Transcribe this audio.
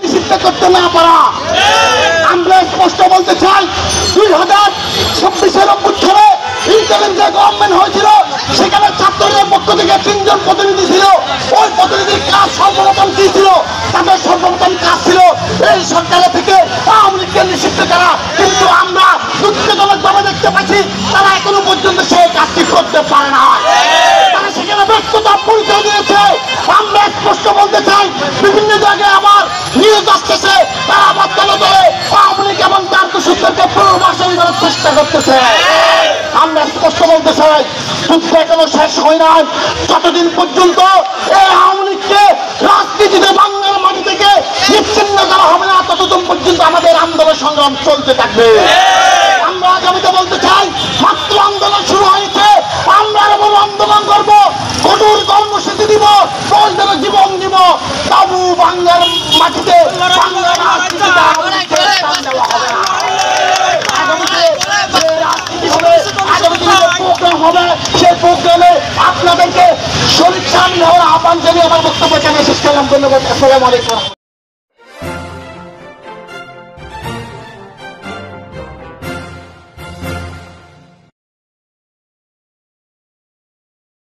নিষিদ্ধ করতে না পারা আমরা স্পষ্ট বলতে চাই 2026-এর অভ্যুত্থানে ইন্টারিম যে গভর্নমেন্ট হয়েছিল সেখানে ছাত্রদের পক্ষ থেকে 3 জন প্রতিনিধি ছিল। ওই প্রতিনিধির কাজ সর্বপ্রথম কি ছিল? তাদের সর্বপ্রথম কাজ ছিল এই সরকারের থেকে আওয়ামী লীগকে নিষিদ্ধ করা। কিন্তু আমরা দুঃখজনকভাবে দেখতে পাচ্ছি তারা এখনো পর্যন্ত সেই কাজটি করতে পারে না। তারা সেখানে ব্যর্থতা পরিচয় দিয়েছে। আমরা স্পষ্ট বলতে চাই বিভিন্ন জায়গায় আবার নিউজ আসতেছে তারা আবার দলে দলে আওয়ামী লীগ এবং তার দোষীদেরকে পুনর্বাসন করার চেষ্টা করতেছে। আমরা স্পষ্ট বলতে চাই যুদ্ধ এখনো শেষ হয় নাই। যতদিন পর্যন্ত এই আওয়ামী লীগকে রাজনীতিতে বাংলার মাটি থেকে নিশ্চিহ্ন করা হবে না ততদিন পর্যন্ত আমাদের আন্দোলন সংগ্রাম চলতে থাকবে। আমরা আগামীতে বলতে চাই মাত্র আন্দোলন শুরু হয়েছে, আমরা এমন আন্দোলন করবো, কঠোর কর্মসূচি দিব, প্রয়োজনে জীবন দিব, তবু বাংলার মাটিতে বাংলার রাজনীতিতে হবে। সেই প্রোগ্রামে আপনাদেরকে শরীর সামিল হওয়ার আহ্বান জানিয়ে আমার বক্তব্য এখানে শেষ করলাম। ধন্যবাদ। আসসালামু আলাইকুম।